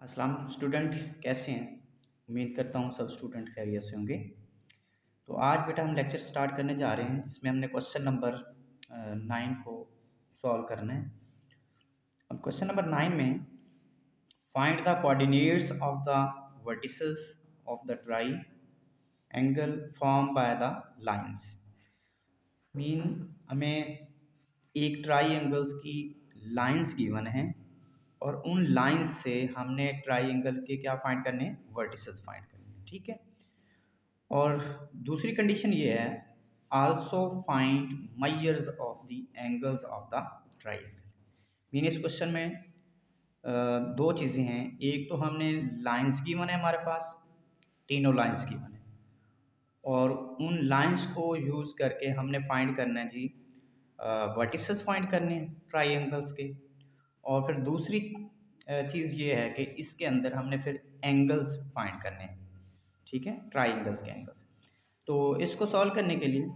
अस्सलाम स्टूडेंट, कैसे हैं? उम्मीद करता हूँ सब स्टूडेंट खैरियत से होंगे। तो आज बेटा हम लेक्चर स्टार्ट करने जा रहे हैं जिसमें हमने क्वेश्चन नंबर 9 को सॉल्व करना है। अब क्वेश्चन नंबर 9 में find the coordinates of the vertices of the try angle form by the lines. Mean हमें एक ट्राई एंगल्स की लाइंस गिवन है और उन लाइंस से हमने ट्राइंगल के क्या फाइंड करने हैं, वर्टिसेस फाइंड करने हैं। ठीक है। और दूसरी कंडीशन ये है, also find measures of the angles of the triangle. Mean इस क्वेश्चन में दो चीज़ें हैं। एक तो हमने लाइंस गिवन है, हमारे पास तीनों लाइंस गिवन है और उन लाइंस को यूज़ करके हमने फाइंड करना है जी वर्टिसेस फाइंड करने हैं ट्राइंगल्स के। और फिर दूसरी चीज़ ये है कि इसके अंदर हमने फिर एंगल्स फाइंड करने हैं। ठीक है, ट्राइंगल्स के एंगल्स। तो इसको सॉल्व करने के लिए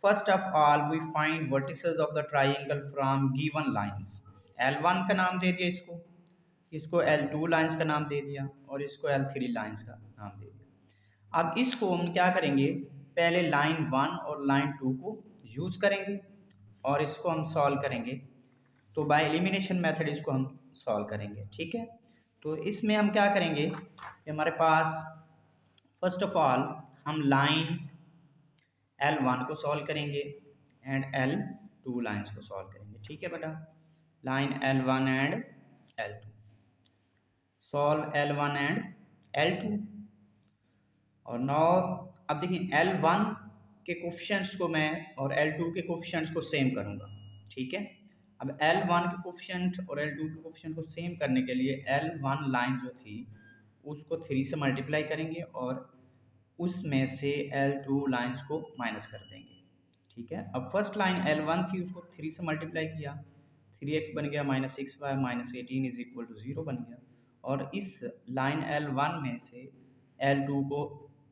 first of all we find vertices of the triangle from given lines. L1 का नाम दे दिया, इसको L2 लाइंस का नाम दे दिया और इसको L3 लाइंस का नाम दे दिया। अब इसको हम क्या करेंगे, पहले लाइन 1 और लाइन 2 को यूज़ करेंगे और इसको हम सॉल्व करेंगे। तो बाय एलिमिनेशन मेथड इसको हम सॉल्व करेंगे। ठीक है। तो इसमें हम क्या करेंगे कि हमारे पास फर्स्ट ऑफ ऑल हम लाइन L1 को सॉल्व करेंगे एंड L2 लाइंस को सॉल्व करेंगे। ठीक है बेटा, line L1 and L2, solve L1 and L2। और नाउ अब देखिए L1 के कोफिशिएंट्स को मैं और L2 के कोफिशिएंट्स को सेम करूँगा। ठीक है। अब L1 के कोफिशिएंट और L2 के कोफिशिएंट को सेम करने के लिए L1 लाइन जो थी उसको 3 से मल्टीप्लाई करेंगे और उसमें से L2 लाइंस को माइनस कर देंगे। ठीक है। अब फर्स्ट लाइन L1 थी, उसको 3 से मल्टीप्लाई किया, 3x बन गया minus 6y minus 18 is equal to 0 बन गया। और इस लाइन L1 में से L2 को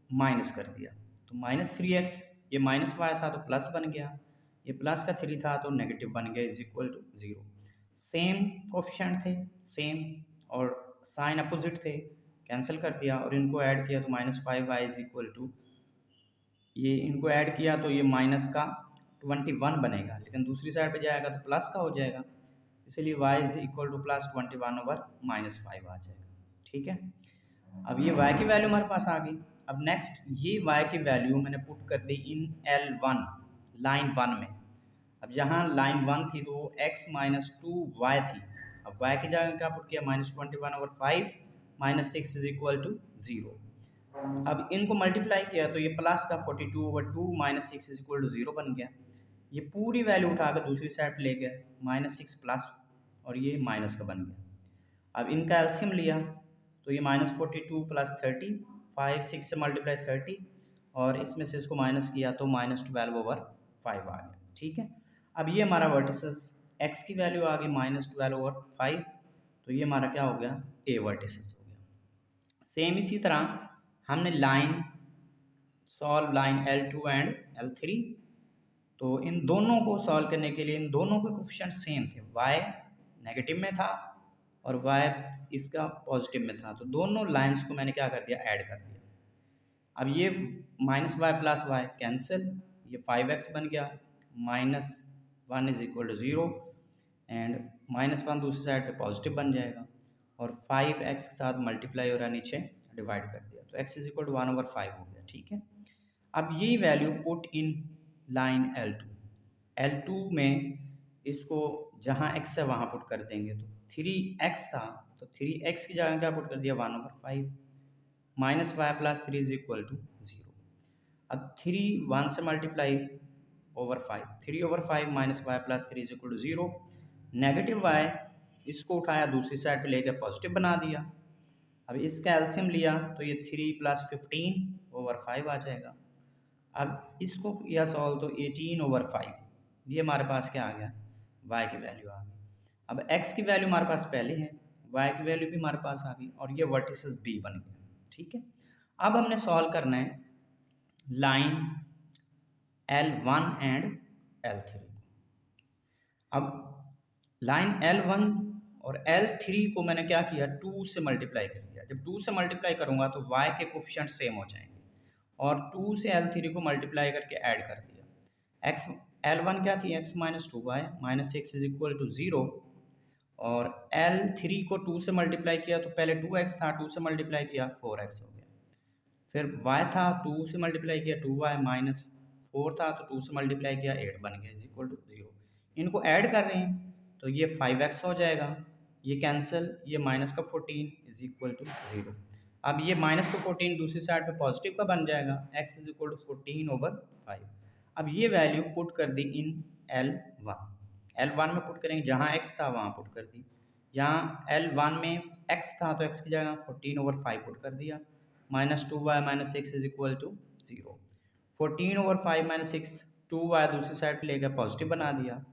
माइनस कर दिया तो माइनस 3x, ये माइनस y था तो प्लस बन गया, ये प्लस का 3 था तो नेगेटिव बन गया is equal to 0। Same coefficient थे, सेम और साइन अपोजिट थे, कैंसिल कर दिया और इनको ऐड किया तो minus 5y is equal to, ये इनको ऐड किया तो ये माइनस का 21 बनेगा, लेकिन दूसरी साइड पे जाएगा तो प्लस का हो जाएगा, इसलिए y is equal two plus 21 over minus 5 आ जाएगा। ठीक है। अब ये y की वैल्यू हमारे पास आ गई। अब नेक्स्ट ये y की वैल्यू मैंने पुट कर दी इन L1 लाइन 1 में। अब यहाँ लाइन 1 थी तो x माइनस 2y थी, अब y की जगह क्या पुट किया, minus 21 over 5 minus 6 is equal to 0। अब इनको मल्टीप्लाई किया तो ये प्लस का 42 over 2 minus 6 is equal to 0 बन गया। ये पूरी वैल्यू उठाकर दूसरी साइड पे ले गए, माइनस 6 प्लस और ये माइनस का बन गया। अब इनका एलसीएम लिया तो ये माइनस 42 प्लस 30, 5 6 से मल्टीप्लाई 30 और इसमें से इसको माइनस किया तो माइनस 12 ओवर 5 आ गया। ठीक है। अब ये हमारा वर्टिसेस x की वैल्यू आ गई माइनस 12 ओवर 5, तो ये हमारा क्या हो गया, ए वर्टिसेस हो गया। सेम इसी तरह हमने line solve line L2 and L3, तो इन दोनों को सॉल्व करने के लिए इन दोनों के कोफिशिएंट सेम थे, y नेगेटिव में था और y इसका पॉजिटिव में था, तो दोनों लाइंस को मैंने क्या कर दिया, ऐड कर दिया। अब ये minus y plus y cancel, ये 5x बन गया, minus 1 is equal to 0 and minus 1 दूसरी साइड पे पॉजिटिव बन जाएगा और 5x के साथ मल्टीप्लाई हो रहा है, नीचे डिवाइड कर दिया तो x is equal to 1 over 5 हो गया। ठीक है। अब यही value put in line L2 में इसको जहाँ x है वहाँ पुट कर देंगे, तो 3x था तो 3x की जगह क्या पुट कर दिया, 1 over 5 minus y plus 3 is equal to 0। अब 3 1 से multiply over 5, 3 over 5 minus y plus 3 is equal to 0। Negative y इसको उठाया दूसरी साइड पे लेकर पॉजिटिव बना दिया। अब इसका एलसीएम लिया तो ये 3 प्लस 15 ओवर 5 आ जाएगा। अब इसको किया सॉल्व तो 18 ओवर 5, ये हमारे पास क्या आ गया, y की वैल्यू आ गई। अब x की वैल्यू हमारे पास पहले है, y की वैल्यू भी हमारे पास आ गई और ये वर्टिसेस b बन गया। ठीक है। अब हमने सॉल्व करना है लाइन L1 एंड L3। अब लाइन L1 और L3 को मैंने क्या किया 2 से मल्टीप्लाई कर दिया। जब 2 से मल्टीप्लाई करूँगा तो y के कोफिशिएंट सेम हो जाएंगे और 2 से L3 को मल्टीप्लाई करके ऐड कर दिया। x L1 क्या थी x minus 2y minus x is equal to 0 और L3 को 2 से मल्टीप्लाई किया तो पहले 2x था, 2 से मल्टीप्लाई किया 4x हो गया। फिर y था 2 से मल्टीप्लाई किया 2y माइनस 4 था तो 2 से मल्टीप्लाई किया 8 बन गया इज इक्वल टू 0। इनको ऐड कर रहे हैं तो ये 5x हो जाएगा, ये कैंसिल, ये माइनस का 14 इज इक्वल टू 0। अब ये माइनस का 14 दूसरी साइड पे पॉजिटिव का बन जाएगा, x इज इक्वल टू 14/5। अब ये वैल्यू पुट कर दी इन L1 में पुट करेंगे, जहाँ x था वहाँ पुट कर दी। यहाँ L1 में x था तो x की जगह 14/5 पुट कर दिया, minus 2y minus x is equal to 0। 14/5 minus 6 2y दूसरी साइड पे ले गया पॉजिटिव बना दिया,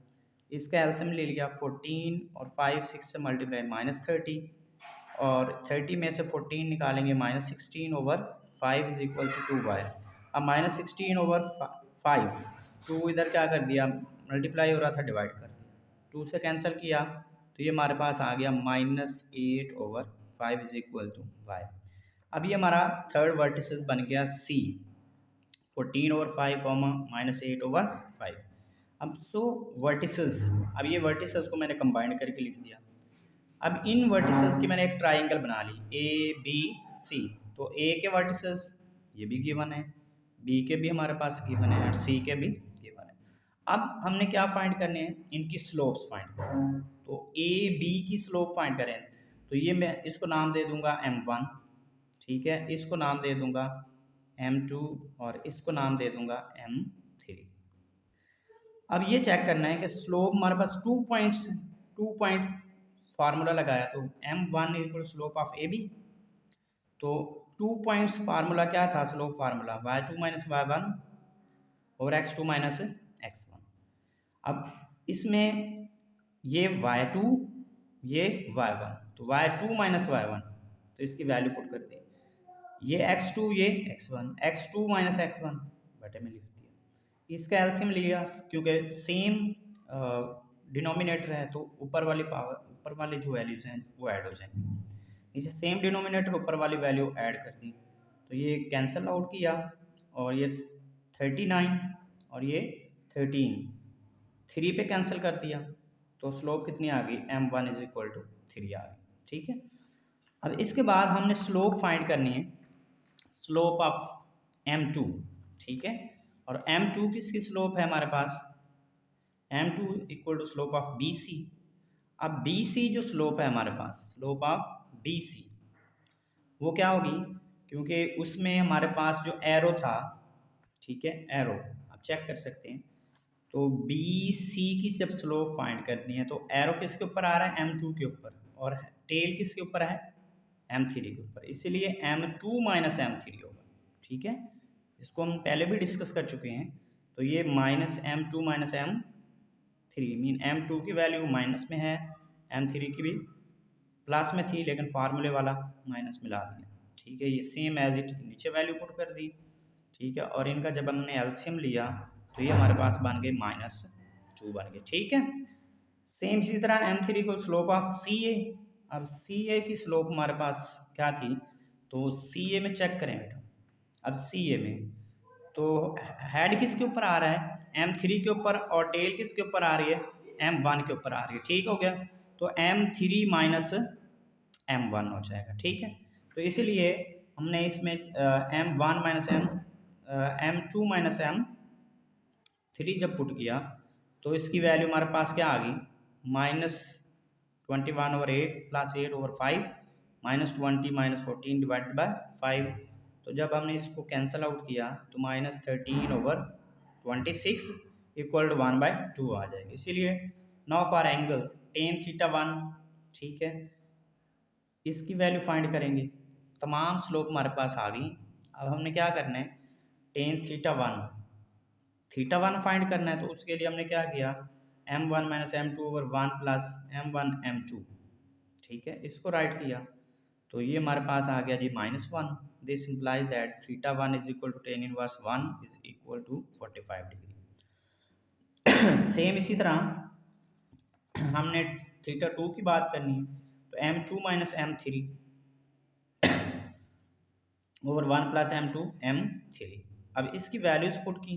इसका एलसीएम ले लिया 14 और 5 6 से मल्टीप्लाई माइनस 30 और 30 में से 14 निकालेंगे minus 16/5 is equal to 2y। अब माइनस 16/5 2 इधर क्या कर दिया मल्टीप्लाई हो रहा था डिवाइड कर दिया, 2 से कैंसिल किया तो ये हमारे पास आ गया -8/5 इज इक्वल टू y। अब ये हमारा थर्ड वर्टिसेस बन गया C 14/5 -8/5। अब वर्टिसेस, अब ये वर्टिसेस को मैंने कंबाइंड करके लिख दिया। अब इन वर्टिसेस की मैंने एक ट्राइंगल बना ली ABC। तो A के वर्टिसेस ये भी गिवन है, B के भी हमारे पास गिवन है और C के भी गिवन है। अब हमने क्या फाइंड करने हैं, इनकी स्लोप्स फाइंड करें। तो AB की स्लोप फाइंड करें तो ये मैं इसको नाम दे दूंगा M1, ठीक है, इसको नाम दे दूंगा M2 और इसको नाम दे दूंगा M3। अब ये चेक करना है कि स्लोप हमारे पास 2 पॉइंट फार्मूला लगाया तो M1 equal slope of AB। तो 2 पॉइंट्स फार्मूला क्या था, slope formula y2 minus y1 और x2 माइनस x1। अब इसमें ये y2 ये y1 तो y2 माइनस y1 तो इसकी वैल्यू पुट कर दी, ये x2 ये x1 x2 माइनस x1 बटे में लिख दिया, इसका एलसीएम लिया क्योंकि सेम डिनोमिनेटर है तो ऊपर वाली जो वैल्यूज हैं वो ऐड हो जाएंगी। नीचे सेम डिनोमिनेटर ऊपर वाली वैल्यू ऐड कर दी तो ये कैंसिल आउट किया और ये 39 और ये 13 3 पे कैंसिल कर दिया तो स्लोप कितनी आ गई M1 इज इक्वल टू 3 आ गई, ठीक है। अब इसके बाद हमने स्लोप फाइंड करनी है, स्लोप ऑफ M2, ठीक है, और M2 किसकी स्लोप है हमारे पास, M2 equal to slope of BC। अब BC जो स्लोप है हमारे पास, स्लोप ऑफ BC वो क्या होगी, क्योंकि उसमें हमारे पास जो एरो था, ठीक है, एरो आप चेक कर सकते हैं। तो BC की जब स्लोप फाइंड करनी है तो एरो किसके ऊपर आ रहा है, M2 के ऊपर, और टेल किसके ऊपर है, M3 के ऊपर, इसीलिए M2 माइनस M3 होगा, ठीक है। इसको हम पहले भी डिस्कस कर चुके हैं। तो ये minus M2 minus M3 mean M2 की वैल्यू माइनस में है, M3 की भी प्लस में थी लेकिन फार्मूले वाला माइनस मिला दिया, ठीक है। ये सेम एज इट नीचे वैल्यू पुट कर दी, ठीक है, और इनका जब हमने एलसीएम लिया तो ये हमारे पास बन गए -2 बन गए, ठीक है। सेम इसी तरह M3 को स्लोप ऑफ CA। अब CA की स्लोप हमारे पास क्या थी, तो CA में चेक करें बेटा। अब CA में तो हेड किसके ऊपर आ रहा है, M3 के ऊपर, और टेल किसके ऊपर आ रही है, M1 के ऊपर आ रही है, ठीक हो गया। तो M3 माइनस M1 हो जाएगा, ठीक है। तो इसीलिए हमने इसमें M1 minus M2 minus M3 जब पुट किया तो इसकी वैल्यू हमारे पास क्या आ गई, -21/8 प्लस 8/5 -20 -14 डिवाइडेड बाय 5। तो जब हमने इसको कैंसिल आउट किया तो -13/26 इक्वल टू 1/2 आ जाएगी। इसीलिए नाउ फॉर एंगल्स tan θ1, ठीक है, इसकी वैल्यू फाइंड करेंगे। तमाम स्लोप हमारे पास आ गई। अब हमने क्या करना है, tan θ1 फाइंड करना है तो उसके लिए हमने क्या किया, M1 minus M2/1 plus M1 M2, ठीक है, इसको राइट किया तो ये हमारे पास आ गया जी -1। This implies that θ1 is equal to tan inverse 1 is equal to 45 degree. Same इसी तरह हमने थीटा 2 की बात करनी है तो m2 minus m3 over 1 plus m2 m3। अब इसकी वैल्यूज पुट की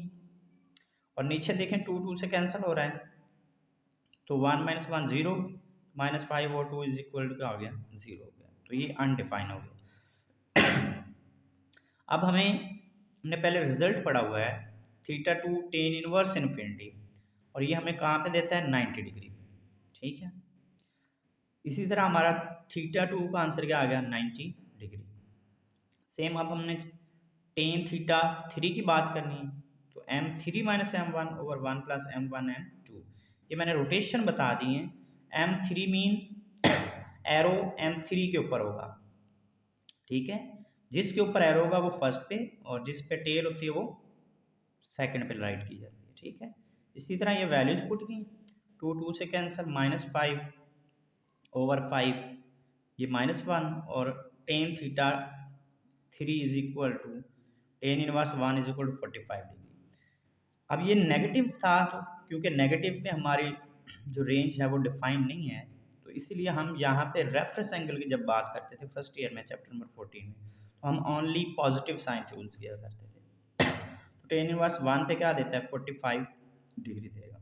और नीचे देखें 2 2 से कैंसिल हो रहा है तो 1 माइनस 1 0 माइनस 5 और 2 इज इक्वल टू क्या हो गया 0 हो गया, तो ये अनडिफाइन हो गया। अब हमने पहले रिजल्ट पढ़ा हुआ है थीटा 2 टेन इनवर्स इन्फिनिटी और ये हमें कहाँ पे देता है 90 डिग्री पे, ठीक है। इसी तरह हमारा थीटा 2 का आंसर क्या आ गया 90 डिग्री। सेम अब हमने टेन थीटा 3 की बात करनी है तो m3 minus m1 over 1 plus m1 m2, ये मैंने रोटेशन बता दी है। m3 मीन एरो m3 के ऊपर होगा, ठीक है, जिसके ऊपर एरो होगा वो फर्स्ट पे और जिस पे टेल होती है वो सेकंड पे राइट की जाती है, ठीक है। इसी तरह ये वैल्यूज पुट की 2 2 से कैंसिल माइनस 5 ओवर 5 ये माइनस 1 और tan theta 3 is equal to tan inverse 1 is equal to 45 degree. अब ये नेगेटिव था तो क्योंकि नेगेटिव में हमारी जो रेंज है वो डिफाइन नहीं है तो इसीलिए हम यहाँ पे रेफरेंस एंगल की जब बात करते थे फर्स्ट ईयर में चैप्टर नंबर 14 में तो हम ओनली पॉजिटिव साइन चूज किया करते थे। तो टेन इनवर्स 1 पे क्या देता है 45 डिग्री देगा,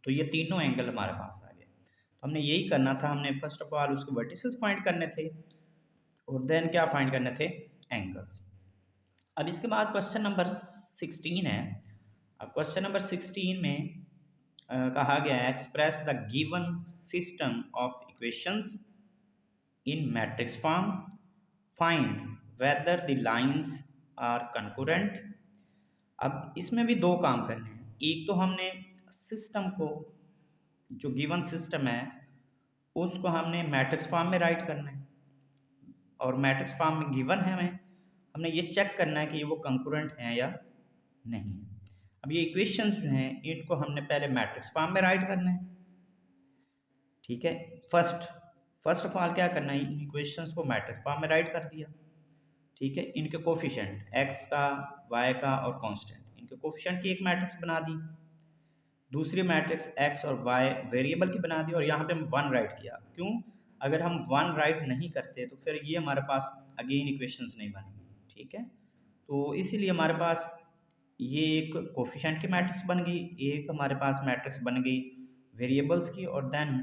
तो ये तीनों एंगल हमारे पास आ गए। तो हमने यही करना था, हमने फर्स्ट ऑफ ऑल उसके वर्टिसेस फाइंड करने थे और देन क्या फाइंड करने थे एंगल्स। अब इसके बाद क्वेश्चन नंबर 16 है। अब क्वेश्चन नंबर 16 में कहा गया है express the given system of equations in matrix form, find whether the lines are concurrent. अब इसमें भी दो काम करने हैं, एक तो हमने सिस्टम को जो गिवन सिस्टम है उसको हमने मैट्रिक्स फॉर्म में राइट करना है और मैट्रिक्स फॉर्म में गिवन है हमें, हमने ये चेक करना है कि ये वो कंकरेंट हैं या नहीं है। अब ये इक्वेशंस जो हैं इनको हमने पहले मैट्रिक्स फॉर्म में राइट करना है, ठीक है। फर्स्ट ऑफ ऑल क्या करना है, इन इक्वेशंस को मैट्रिक्स फॉर्म में राइट कर दिया, ठीक है। इनके कोफिशिएंट x का y का और कांस्टेंट इनके कोफिशिएंट की एक मैट्रिक्स बना दी, दूसरी मैट्रिक्स x और y वेरिएबल की बना दी और यहाँ पे हम 1 राइट किया। क्यों, अगर हम 1 राइट नहीं करते तो फिर ये हमारे पास अगेन इक्वेशंस नहीं बनेंगी, ठीक है। तो इसीलिए हमारे पास ये एक कोफिशिएंट की मैट्रिक्स बन गई, एक हमारे पास मैट्रिक्स बन गई वेरिएबल्स की और देन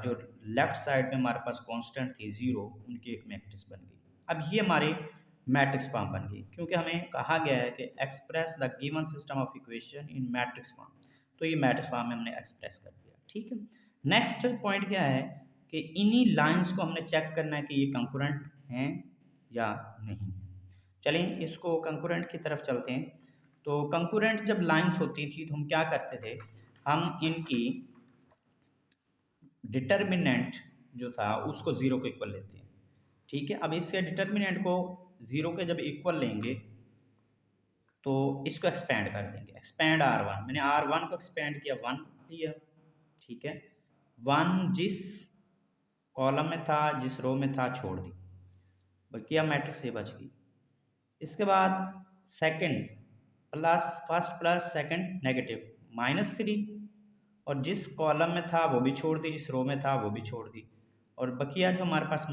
जो लेफ्ट साइड में हमारे पास कांस्टेंट थी 0 उनकी एक मैट्रिक्स बन गई। अब ये हमारे मैट्रिक्स फॉर्म बन गई क्योंकि हमें कहा गया है कि express the given system of equation in matrix form, तो ये मैट्रिक्स फॉर्म में हमने एक्सप्रेस कर दिया, ठीक है। नेक्स्ट पॉइंट क्या है कि इन्हीं लाइंस को हमने चेक करना है कि ये कंकरेंट हैं या नहीं। चलिए इसको कंकरेंट की तरफ चलते हैं। तो कंकरेंट जब लाइंस होती थी तो हम क्या करते थे, हम इनकी डिटर्मिनेंट जो था उसको 0 के इक्वल लेते हैं, ठीक है। अब इसके डिटर्मिनेंट को 0 के जब इक्वल लेंगे तो इसको एक्सपेंड कर देंगे, एक्सपेंड R1, मैंने R1 को एक्सपेंड किया 1 लिया, ठीक है। 1 जिस कॉलम में था जिस रो में था छोड़ दी, बल्कि अब मैट्रिक्स ये बच गई। इसके बाद second plus first plus second negative -3 और जिस कॉलम में था वो भी छोड़ दी, जिस रो में था वो भी छोड़ दी और बकिया जो हमारे पास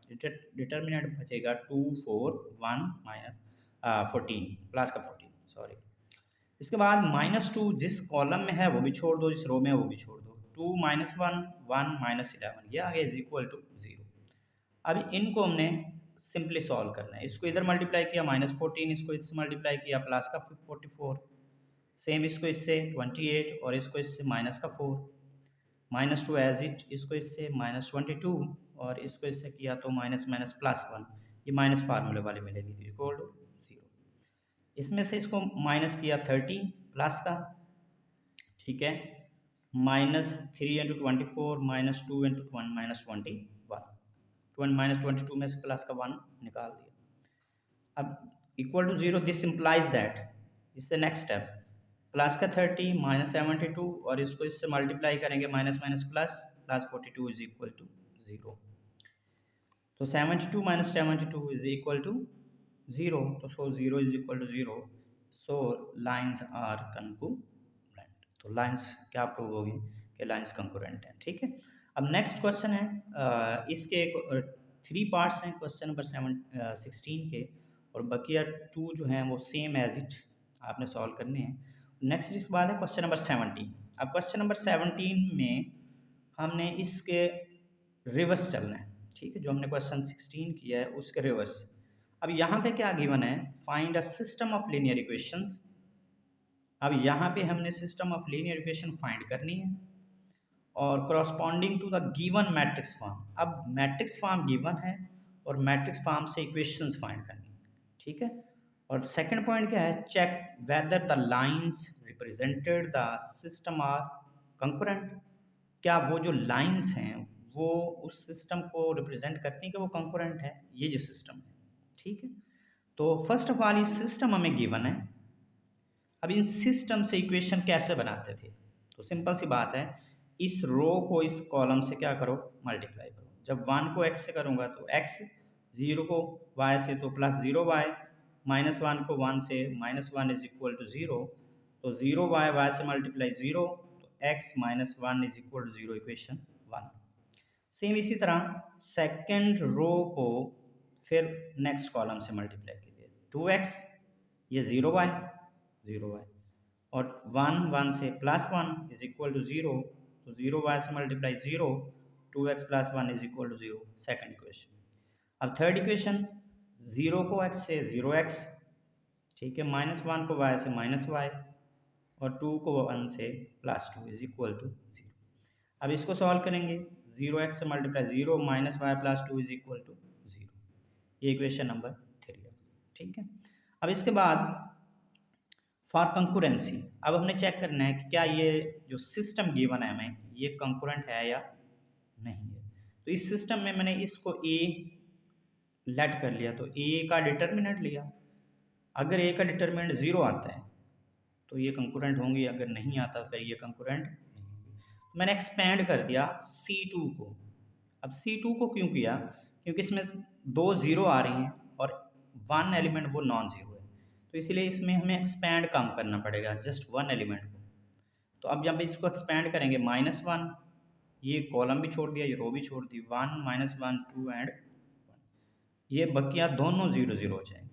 डिटर्मिनेंट बचेगा 2 4 1 माइनस 14 प्लस का 14 सॉरी। इसके बाद -2 जिस कॉलम में है वो भी छोड़ दो, जिस रो में है वो भी छोड़ दो, 2 -1 1 -11 ये आ गया इज इक्वल टू 0। अब इनको हमने सिंपली सॉल्व करना है, इसको इधर मल्टीप्लाई किया -14, इसको इससे मल्टीप्लाई किया प्लस का 44, सेम इसको इससे 28 और इसको इससे माइनस का 4, -2 एज इट, इसको इससे -22 और इसको इससे किया तो माइनस माइनस +1, ये माइनस फार्मूले वाली मिलेगी इक्वल टू 0। इसमें से इसको माइनस किया 30 प्लस का, ठीक है, -3 × 24 -2 × 1 -21 -22 में से प्लस का 1 निकाल दिया। अब equal to 0, this implies that, इससे नेक्स्ट स्टेप प्लस का 30 -72 और इसको इससे मल्टीप्लाई करेंगे minus minus plus plus 42 is equal to 0। तो 72 - 72 इज इक्वल टू 0, तो so 0 is equal to 0, so lines are concurrent. तो लाइन्स क्या प्रूव होगी ये लाइंस कंकरेंट हैं, ठीक है। अब नेक्स्ट क्वेश्चन है, इसके 3 पार्ट्स हैं क्वेश्चन नंबर 16 के, और बकिया 2 जो हैं वो सेम एज इट आपने सॉल्व करने हैं। नेक्स्ट इसके बाद है क्वेश्चन नंबर 17। अब क्वेश्चन नंबर 17 में हमने इसके रिवर्स चलना है, ठीक है, जो हमने क्वेश्चन 16 किया है उसके रिवर्स। अब यहाँ पे क्या गिवन है, find a system of linear equations. अब यहाँ पे हमने system of linear equation find करनी है और corresponding to the given matrix form. अब मैट्रिक्स फॉर्म गिवन है और मैट्रिक्स फॉर्म से इक्वेशंस फाइंड करनी है, ठीक है। और सेकंड पॉइंट क्या है, check whether the lines represented the system are concurrent. क्या वो जो लाइंस हैं वो उस सिस्टम को रिप्रेजेंट करती हैं कि वो कंकरेंट है, ये जो सिस्टम है, ठीक है। तो फर्स्ट ऑफ ऑल ये सिस्टम हमें गिवन है। अब इन सिस्टम से इक्वेशन कैसे बनाते थे, तो सिंपल सी बात है, इस रो को इस कॉलम से क्या करो, मल्टीप्लाई करो। जब 1 को x से करूँगा तो x, 0 को y से तो +0y, -1 को 1 से -1 इज इक्वल टू 0, तो 0y, y से मल्टीप्लाई 0, तो x -1 is equal to 0, equation 1। Same इसी तरह सेकेंड रो को फिर नेक्स्ट कॉलम से मल्टीप्लाई कीजिए, 2x, ये 0y, 0y, और 1 से +1 इज इक्वल टू 0, तो 0y से multiply 0, 2x + 1 is equal to 0, second equation. अब थर्ड इक्वेशन, 0 को x से 0x, ठीक है, -1 को y से -y, और 2 को 1 से +2 इज इक्वल टू 0। अब इसको सॉल्व करेंगे, 0x से multiply 0, -y + 2 is equal to 0, ये इक्वेशन नंबर 3 है, ठीक है। अब इसके बाद फॉर कंकुरेंसी, अब हमने चेक करना है कि क्या ये जो सिस्टम गिवन है हमें ये कंकुरेंट है या नहीं है। तो इस सिस्टम में मैंने इसको ए लेट कर लिया, तो ए का डिटर्मिनेंट लिया। अगर ए का डिटर्मिनेंट 0 आता है तो ये कंकुरेंट होंगी, अगर नहीं आता फिर ये कंकुरेंट नहीं होंगी। तो मैंने एक्सपेंड कर दिया C2 को। अब C2 को क्यों किया, क्योंकि इसमें 2 0 आ रही हैं और 1 एलिमेंट वो नॉन ज़ीरो है, तो इसीलिए इसमें हमें एक्सपैंड कम करना पड़ेगा जस्ट 1 एलिमेंट को। तो अब जब इसको एक्सपैंड करेंगे, -1, ये कॉलम भी छोड़ दिया, ये रो भी छोड़ दी, 1 -1 2 एंड 1, ये बकिया दोनों 0 0 हो जाएंगे।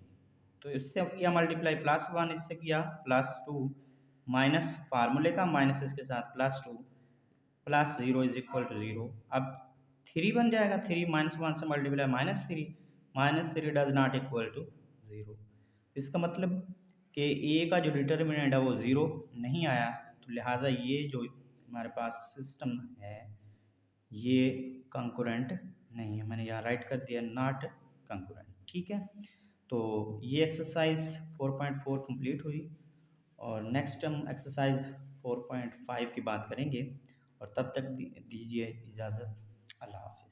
तो इससे किया मल्टीप्लाई, +1 इससे किया +2, माइनस फार्मूले का माइनस इसके साथ +2, +0 इज इक्वल टू 0। अब 3 बन जाएगा, 3 -1 से मल्टीप्लाई -3, -3 डज नॉट इक्वल टू 0। इसका मतलब कि ए का जो डिटर्मिनेंट है वो 0 नहीं आया, तो लिहाजा ये जो हमारे पास सिस्टम है ये कंकुरेंट नहीं है। मैंने यहाँ राइट कर दिया नॉट कंकुरेंट, ठीक है। तो ये एक्सरसाइज 4.4 कंप्लीट हुई, और नेक्स्ट हम एक्सरसाइज 4.5 की बात करेंगे, और तब तक दीजिए इजाज़त। अल्लाह हाफ़िज़।